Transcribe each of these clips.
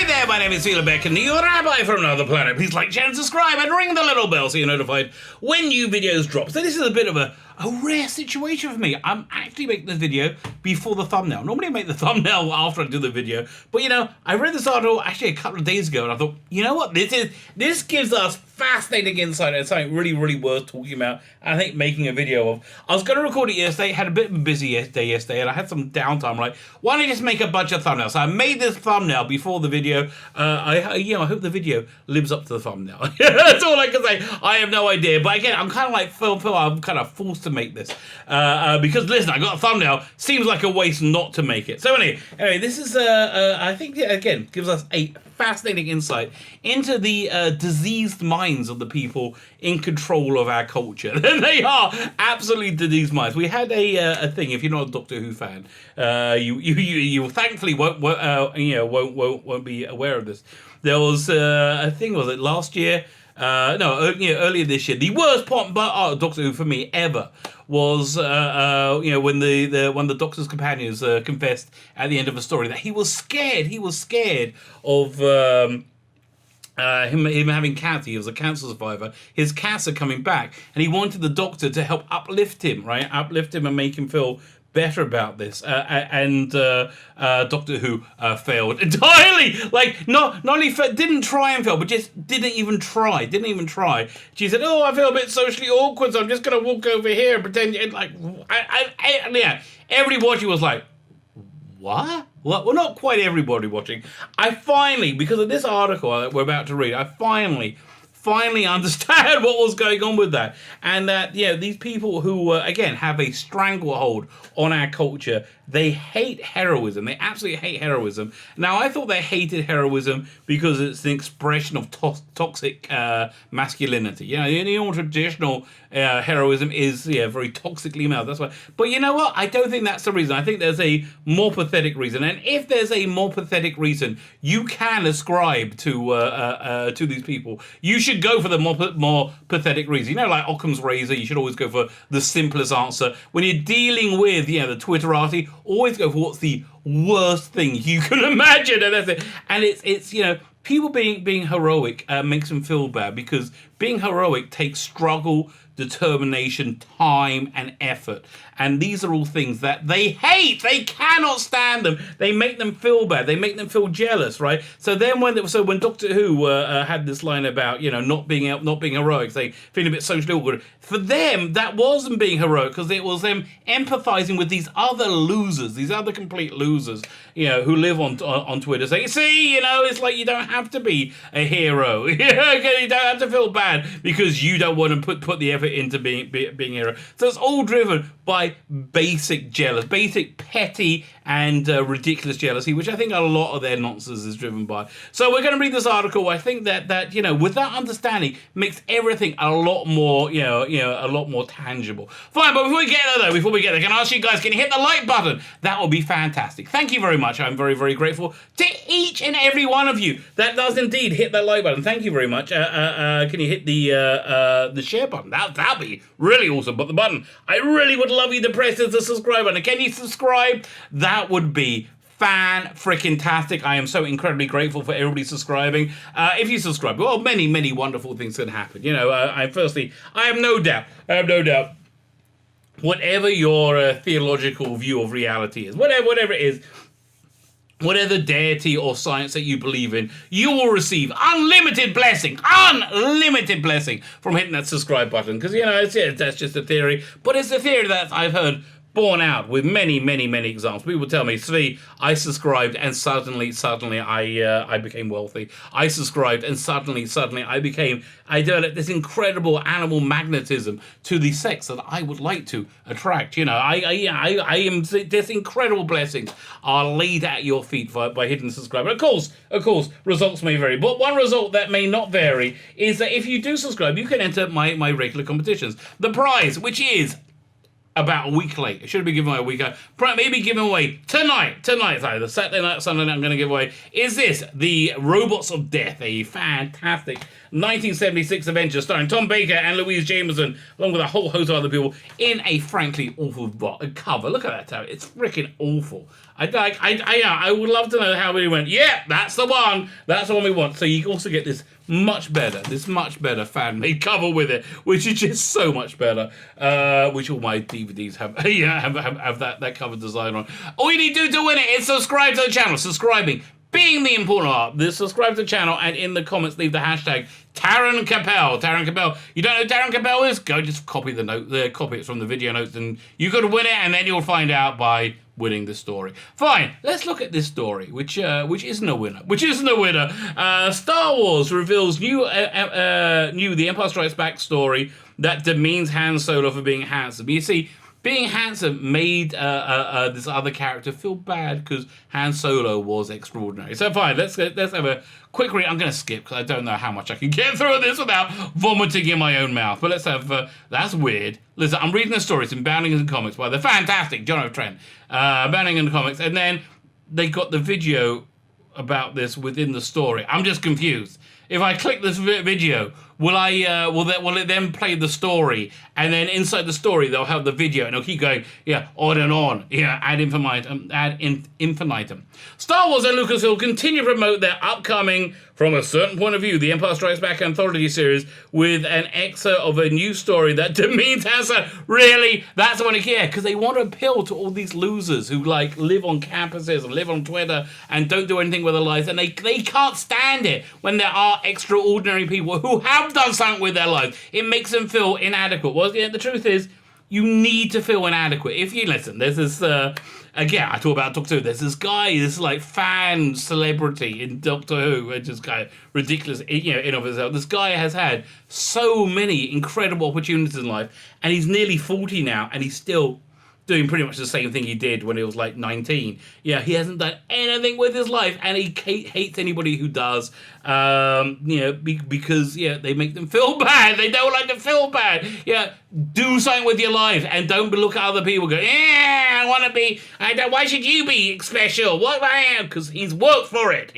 Hi there, my name is Philip Beck and you're Rabbi from another planet. Please like, share and subscribe and ring the little bell so you're notified when new videos drop. So this is a bit of a rare situation for me. I'm actually making this video before the thumbnail. Normally I make the thumbnail after I do the video. But you know, I read this article actually a couple of days ago and I thought, you know what, this gives us fascinating insight and something really, really worth talking about. And I think making a video of. I was going to record it yesterday, had a bit of a busy day yesterday, and I had some downtime. Like, why don't I just make a bunch of thumbnails? So I made this thumbnail before the video. I hope the video lives up to the thumbnail. That's all I can say. I have no idea, but again, I'm kind of like Phil. I'm kind of forced to make this because listen, I got a thumbnail. Seems like a waste not to make it. So anyway, this is I think again gives us a fascinating insight into the diseased minds of the people in control of our culture. They are absolutely diseased minds. We had a thing. If you're not a Doctor Who fan, you thankfully won't be aware of this. There was a thing. Was it last year? Earlier this year. The worst part of Doctor Who for me ever was when the Doctor's companions confessed at the end of a story that he was scared. He was scared of him having cancer. He was a cancer survivor. His cancer coming back, and he wanted the Doctor to help uplift him, and make him feel better about this, and Doctor Who failed entirely. Like, not only didn't try and fail, but just didn't even try. She said, "Oh, I feel a bit socially awkward, so I'm just gonna walk over here and pretend." Everybody watching was like, "What?" Well, not quite everybody watching. I finally, because of this article that we're about to read, I finally understand what was going on with that, and that these people who again have a stranglehold on our culture, they hate heroism. They absolutely hate heroism. Now, I thought they hated heroism because it's an expression of toxic masculinity. The traditional heroism is very toxically male. That's why. But you know what? I don't think that's the reason. I think there's a more pathetic reason. And if there's a more pathetic reason, you can ascribe to these people. You should go for the more pathetic reason. Like Occam's razor, you should always go for the simplest answer. When you're dealing with the Twitterati, always go for what's the worst thing you can imagine, and that's it. And it's people being heroic makes them feel bad, because being heroic takes struggle, determination, time, and effort. And these are all things that they hate. They cannot stand them. They make them feel bad. They make them feel jealous, right? So then when Doctor Who had this line about not being heroic, saying feeling a bit socially awkward, for them that wasn't being heroic, because it was them empathizing with these other losers, these other complete losers, who live on Twitter, saying, "See, it's like you don't have to be a hero. You don't have to feel bad because you don't want to put the effort into being a hero." So it's all driven by basic petty and ridiculous jealousy, which I think a lot of their nonsense is driven by. So we're going to read this article. I think that with that understanding makes everything a lot more a lot more tangible. Fine, but before we get there, can I ask you guys, can you hit the like button? That would be fantastic. Thank you very much. I'm very, very grateful to each and every one of you that does indeed hit that like button. Thank you very much. Can you hit the share button? That'd be really awesome. But the button, I really would love you to press the subscribe button. Can you subscribe? That would be fan-freaking-tastic. I am so incredibly grateful for everybody subscribing. If you subscribe, well, many, many wonderful things can happen. I have no doubt, whatever your theological view of reality is, whatever it is, whatever deity or science that you believe in, you will receive unlimited blessing from hitting that subscribe button. Because, that's just a theory, but it's a theory that I've heard borne out with many, many, many examples. People tell me, Svi, I subscribed and suddenly I became wealthy. I subscribed and suddenly I developed this incredible animal magnetism to the sex that I would like to attract. This incredible blessings are laid at your feet by hitting subscribe. Of course, results may vary, but one result that may not vary is that if you do subscribe, you can enter my regular competitions. The prize, which is about a week late. It should have been given away a week ago. Maybe given away tonight. Sorry, the Saturday night, Sunday night I'm going to give away. Is this the Robots of Death, a fantastic 1976 adventure starring Tom Baker and Louise Jameson, along with a whole host of other people, in a frankly awful cover. Look at that tower. It's freaking awful. I would love to know how we went, yeah, that's the one. That's the one we want. So you also get this much better fan-made cover with it, which is just so much better. Which all my DVDs have that cover design on. All you need to do to win it is subscribe to the channel. Subscribing being the important part. Subscribe to the channel, and in the comments leave the hashtag Taran Capel. Taran Capel. You don't know who Taran Capel is? Go just copy copy it from the video notes, and you could win it, and then you'll find out by winning the story. Fine, let's look at this story, which isn't a winner. Star Wars reveals new The Empire Strikes Back story that demeans Han Solo for being handsome. You see, being handsome made this other character feel bad because Han Solo was extraordinary. So fine, let's have a quick read. I'm going to skip because I don't know how much I can get through this without vomiting in my own mouth. But let's have, that's weird. Listen, I'm reading the story. It's in Bounding in Comics by the fantastic John O'Trent. Bounding in Comics. And then they got the video about this within the story. I'm just confused. If I click this video, will it then play the story, and then inside the story they'll have the video, and it'll keep going, on and on, ad infinitum. Star Wars and Lucasfilm continue to promote their upcoming, from a certain point of view, The Empire Strikes Back anthology series with an excerpt of a new story that demeans Han Solo. Really? That's the one because they want to appeal to all these losers who live on campuses and live on Twitter and don't do anything with their lives, and they can't stand it when there are extraordinary people who have done something with their lives. It makes them feel inadequate. Well, the truth is, you need to feel inadequate. If you listen, there's this, again, I talk about Doctor Who, there's this guy, this fan celebrity in Doctor Who, which is kind of ridiculous, in of itself. This guy has had so many incredible opportunities in life, and he's nearly 40 now, and he's still doing pretty much the same thing he did when he was 19. He hasn't done anything with his life, and he hates anybody who does, because they make them feel bad. They don't like to feel bad. Do something with your life, and don't look at other people. Go, I want to be. Why should you be special? What I am? Because he's worked for it.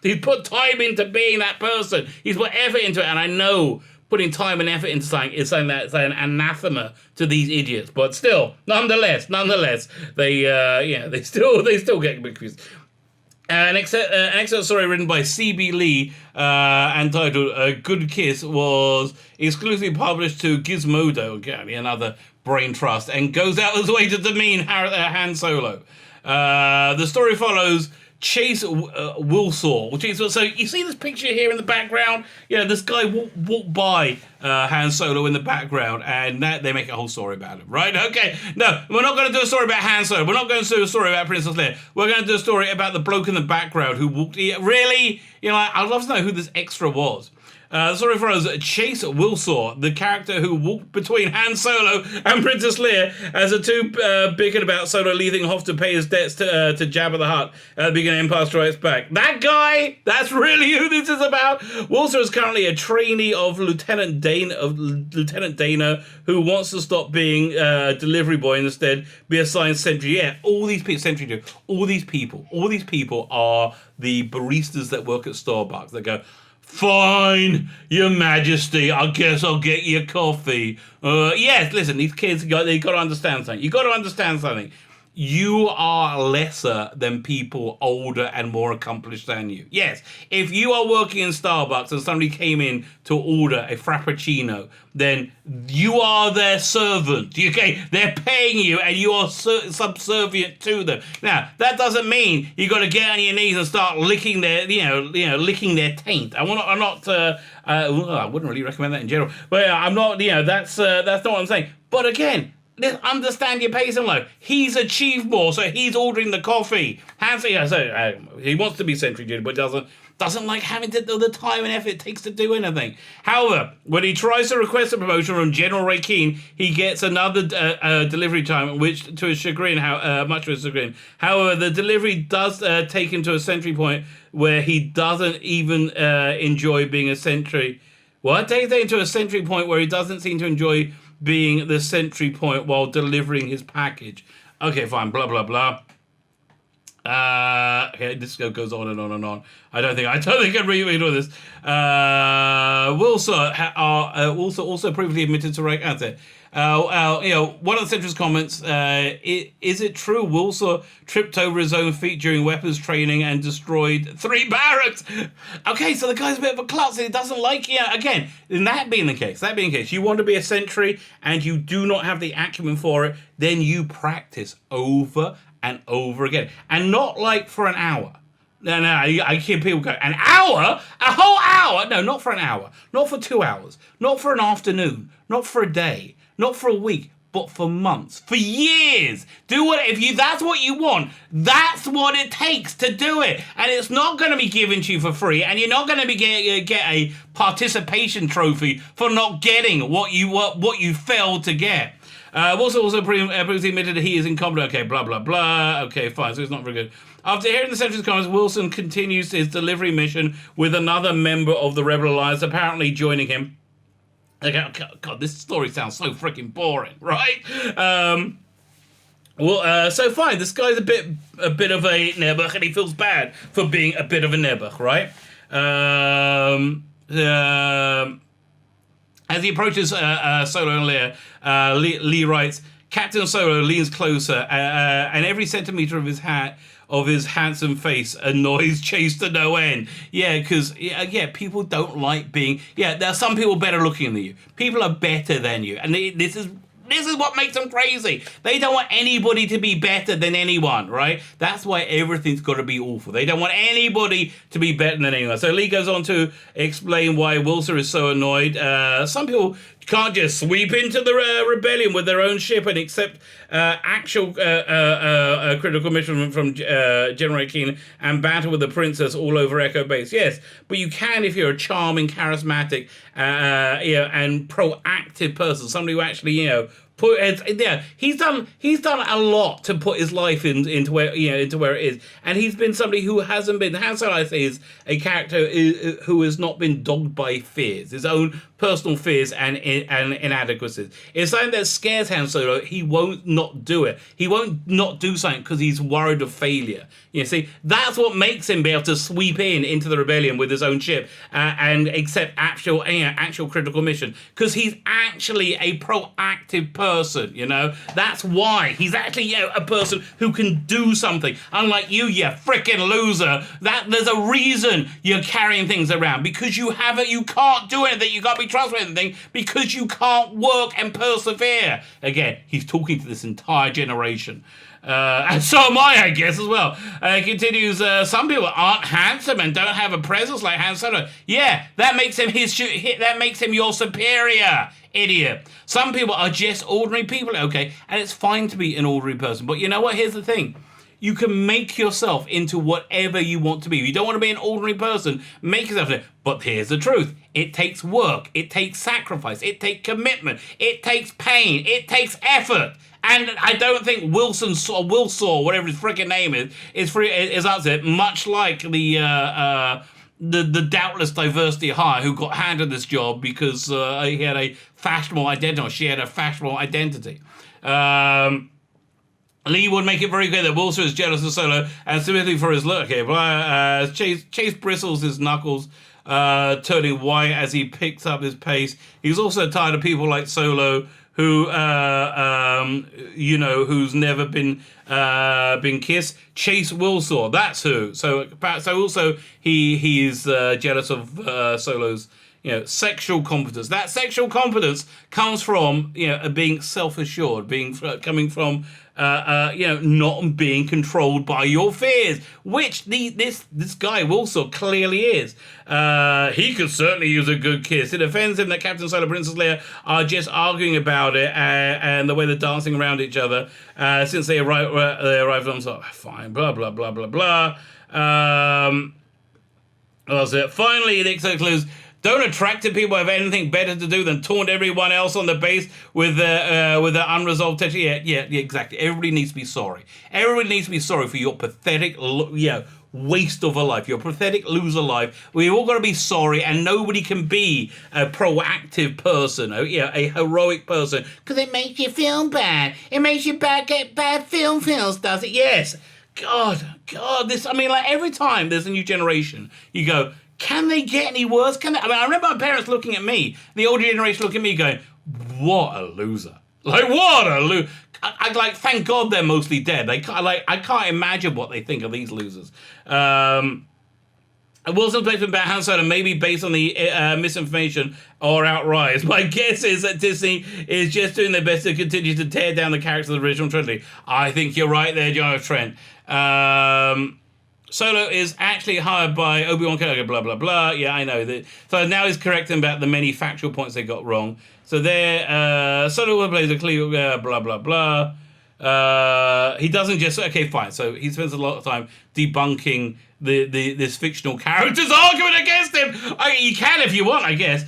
He's put time into being that person. He's put effort into it, and I know putting time and effort into something is something that's an anathema to these idiots. But still, nonetheless, they still get confused. An excellent story written by C.B. Lee, entitled "A Good Kiss," was exclusively published to Gizmodo, again another brain trust, and goes out of its way to demean Han Solo. The story follows Chase Wilsaw, which is, so you see this picture here in the background? This guy walked by Han Solo in the background, and they make a whole story about him, right? Okay, no, we're not going to do a story about Han Solo. We're not going to do a story about Princess Leia. We're going to do a story about the bloke in the background who walked. Really? I'd love to know who this extra was. The story follows Chase Wilsaw, the character who walked between Han Solo and Princess Leia as the two bickered about Solo leaving off to pay his debts to Jabba the Hutt at the beginning of Empire Strikes Back. That guy? That's really who this is about? Wilsaw is currently a trainee of Lieutenant Dana, who wants to stop being a delivery boy and instead be assigned sentry. All these people are the baristas that work at Starbucks that go, "Fine, Your Majesty, I guess I'll get you coffee." Yes, listen, these kids, they got to understand something. You got to understand something. You are lesser than people older and more accomplished than you. Yes, if you are working in Starbucks and somebody came in to order a Frappuccino, then you are their servant. Okay, they're paying you, and you are subservient to them. Now, that doesn't mean you got to get on your knees and start licking their, licking their taint. I wouldn't really recommend that in general, but I'm not. That's not what I'm saying. But again, understand your pace in life. He's achieved more, so he's ordering the coffee. He wants to be sentry duty, but doesn't like having to do the time and effort it takes to do anything. However, when he tries to request a promotion from General Ray Keane, he gets another delivery time, which to his chagrin, much to his chagrin. However, the delivery does take him to a sentry point where he doesn't even enjoy being a sentry. Well, it takes him to a sentry point where he doesn't seem to enjoy being the sentry point while delivering his package. Okay, fine, blah, blah, blah. Okay, this goes on and on and on. I don't think I can read all this. Wilson also previously admitted to Rick Ansett. One of the Sentry's comments, is it true Wilson tripped over his own feet during weapons training and destroyed 3 barracks? Okay, so the guy's a bit of a klutz and he doesn't like it. Again, in that being the case, you want to be a sentry and you do not have the acumen for it, then you practice over and over again. And not like for an hour. No, I hear people go, an hour? A whole hour? No, not for an hour. Not for 2 hours. Not for an afternoon. Not for a day. Not for a week. But for months. For years. That's what you want, that's what it takes to do it. And it's not going to be given to you for free. And you're not going to be get a participation trophy for not getting what you failed to get. Also previously admitted that he is incompetent. Okay, blah, blah, blah. Okay, fine. So it's not very good. After hearing the Sentry's comments, Wilson continues his delivery mission with another member of the Rebel Alliance apparently joining him. Okay, God, this story sounds so freaking boring, right? So fine. This guy's a bit of a nebuch, and he feels bad for being a bit of a nebuch, right? As he approaches Solo and Leia, Lee writes, Captain Solo leans closer, and every centimeter of his handsome face annoys Chase to no end. Yeah, because people don't like being. Yeah, there are some people better looking than you. People are better than you, and this is what makes them crazy. They don't want anybody to be better than anyone, right? That's why everything's got to be awful. They don't want anybody to be better than anyone. So Lee goes on to explain why Wilson is so annoyed. Some people can't just sweep into the rebellion with their own ship and accept actual critical mission from General Keen and battle with the princess all over Echo Base. Yes, but you can if you're a charming, charismatic, and proactive person, somebody who actually, he's done a lot to put his life into where it is, and he's been somebody who hasn't been. Han Solo, I say, is a character who has not been dogged by fears, his own personal fears and inadequacies. If something that scares Han Solo, he won't not do it. He won't not do something because he's worried of failure. You see, that's what makes him be able to sweep into the rebellion with his own ship and accept actual critical mission, because he's actually a proactive person. That's why he's actually a person who can do something. Unlike you freaking loser. That there's a reason you're carrying things around, because you can't do anything. You can't be trusted with anything because you can't work and persevere. Again, he's talking to this entire generation. And so am I guess, as well. He continues, some people aren't handsome and don't have a presence like Han Solo. Yeah, that makes him your superior, idiot. Some people are just ordinary people, okay? And it's fine to be an ordinary person. But you know what? Here's the thing. You can make yourself into whatever you want to be. If you don't want to be an ordinary person, make yourself into it. But here's the truth. It takes work. It takes sacrifice. It takes commitment. It takes pain. It takes effort. And I don't think Wilson, whatever his freaking name is up to it, much like the doubtless diversity hire who got handed this job because he had a fashionable identity, or she had a fashionable identity. Lee would make it very clear that Wilson is jealous of Solo and sympathy for his look. Okay, Chase bristles his knuckles, turning white as he picks up his pace. He's also tired of people like Solo, who who's never been kissed. Chase Wilson, that's who. So also he is jealous of Solo's sexual competence. That sexual competence comes from being self-assured, coming from not being controlled by your fears, which this guy Wilson clearly is. He could certainly use a good kiss. It offends him that Captain Solo and Princess Leia are just arguing about it and the way they're dancing around each other since they arrived on top. Fine, blah blah blah blah blah. That's it. Finally, Nick concludes. Don't attractive people have anything better to do than taunt everyone else on the base with their unresolved tension? Yeah, exactly. Everybody needs to be sorry. Everybody needs to be sorry for your pathetic, waste of a life. You're a pathetic loser life. We've all got to be sorry, and nobody can be a proactive person, a heroic person, because it makes you feel bad. It makes you get bad film feels, does it? Yes. God, this, I mean, like every time there's a new generation, you go, can they get any worse? Can they? I mean, I remember my parents looking at me, the older generation looking at me going, what a loser. Like, what a loser. I like, thank God they're mostly dead. I can't imagine what they think of these losers. Wilson's placement about Han Solo may be based on the misinformation or outright. My guess is that Disney is just doing their best to continue to tear down the characters of the original trilogy. I think you're right there, John Trent. Solo is actually hired by Obi-Wan Kenobi, blah, blah, blah. Yeah, I know. So now he's correcting about the many factual points they got wrong. So there, Solo plays a clear, blah, blah, blah. He doesn't just, okay, fine. So he spends a lot of time debunking this fictional character's argument against him. You can if you want, I guess.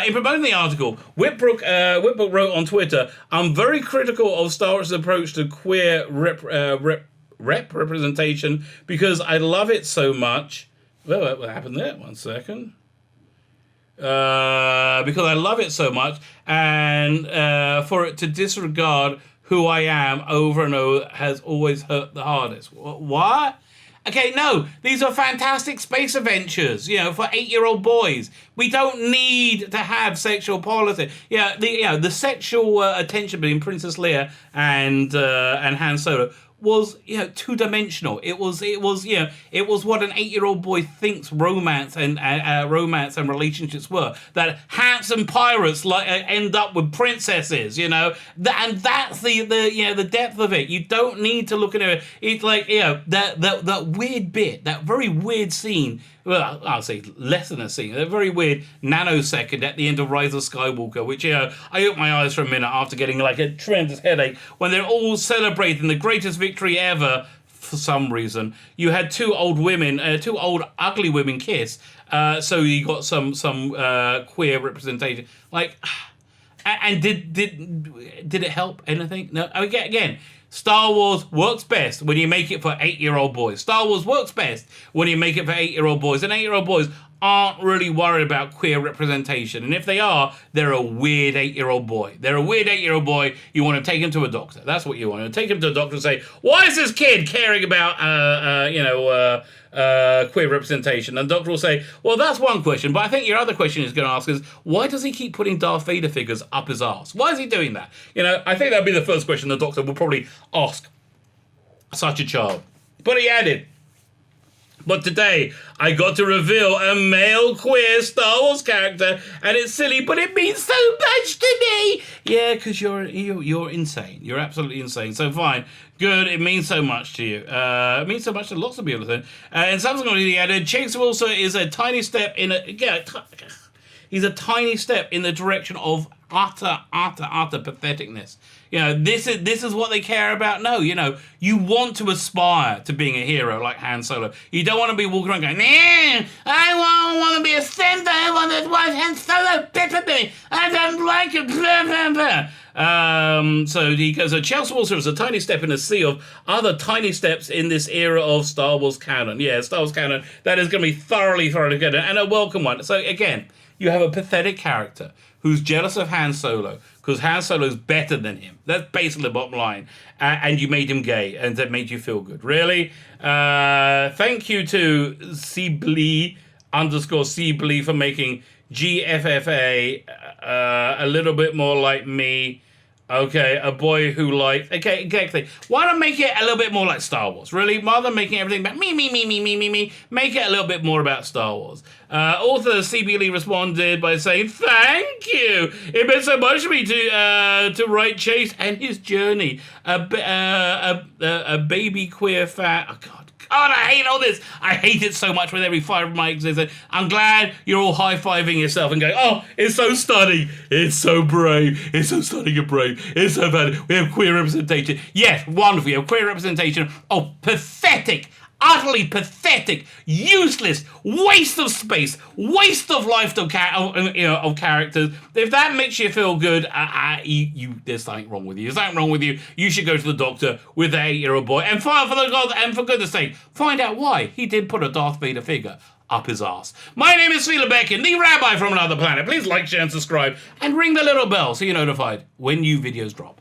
In promoting the article, Whitbrook wrote on Twitter, I'm very critical of Star Wars' approach to queer representation because I love it so much. Well, what happened there? 1 second. Because I love it so much, and for it to disregard who I am over and over has always hurt the hardest. What? Okay, no, these are fantastic space adventures, for 8-year-old boys. We don't need to have sexual politics. The sexual attention between Princess Leia and Han Solo was, two-dimensional. It was what an 8-year-old boy thinks romance and relationships were. That handsome pirates end up with princesses, and that's the depth of it. You don't need to look at it. It's like that weird bit, that very weird scene. Well, I'll say less than a scene. A very weird nanosecond at the end of Rise of Skywalker, which, I opened my eyes for a minute after getting like a tremendous headache when they're all celebrating the greatest victory ever. For some reason, you had two old ugly women kiss. So you got some queer representation. Like, and did it help anything? No. Again. Star Wars works best when you make it for 8-year-old boys. Star Wars works best when you make it for 8-year-old boys. And 8-year-old boys aren't really worried about queer representation. And if they are, they're a weird 8-year-old boy. They're a weird 8-year-old boy. You want to take him to a doctor. That's what you want. You take him to a doctor and say, why is this kid caring about, queer representation? And the doctor will say, well, that's one question, but I think your other question is going to ask is, why does he keep putting Darth Vader figures up his arse? Why is he doing that? I think that'd be the first question the doctor will probably ask such a child. But he added, but today, I got to reveal a male queer Star Wars character, and it's silly, but it means so much to me. Yeah, because you're insane. You're absolutely insane. So fine, good. It means so much to you. It means so much to lots of people. And subsequently, he added, Chase Wilson is a tiny step he's a tiny step in the direction of utter patheticness. This is what they care about. No, you want to aspire to being a hero like Han Solo. You don't want to be walking around going, nah, I want to be a Senator. I want to watch Han Solo pepper me. I don't like it. Blah, blah, blah. So he goes, Chelsea Wilson is a tiny step in a sea of other tiny steps in this era of Star Wars canon. Yeah, Star Wars canon. That is going to be thoroughly good and a welcome one. So again, you have a pathetic character who's jealous of Han Solo because Han Solo's better than him. That's basically the bottom line. And you made him gay, and that made you feel good. Really? Thank you to _C_Blee for making GFFA a little bit more like me. Okay, a boy who likes... Okay, exactly. Why not make it a little bit more like Star Wars? Really? Rather than making everything about me, make it a little bit more about Star Wars. Author C.B. Lee responded by saying, thank you! It meant so much to me to write Chase and his journey. A baby queer fan... Oh, God. God, I hate all this. I hate it so much with every fibre of my existence. I'm glad you're all high-fiving yourself and going, oh, it's so stunning. It's so brave. It's so stunning and brave. It's so bad. We have queer representation. Yes, wonderful. We have queer representation of pathetic, utterly pathetic, useless, waste of space, waste of life of characters. If that makes you feel good, there's something wrong with you. There's something wrong with you. You should go to the doctor with an 8-year-old boy and for goodness sake, find out why he did put a Darth Vader figure up his ass. My name is Phila Beckin, the Rabbi from another planet. Please like, share, and subscribe, and ring the little bell so you're notified when new videos drop.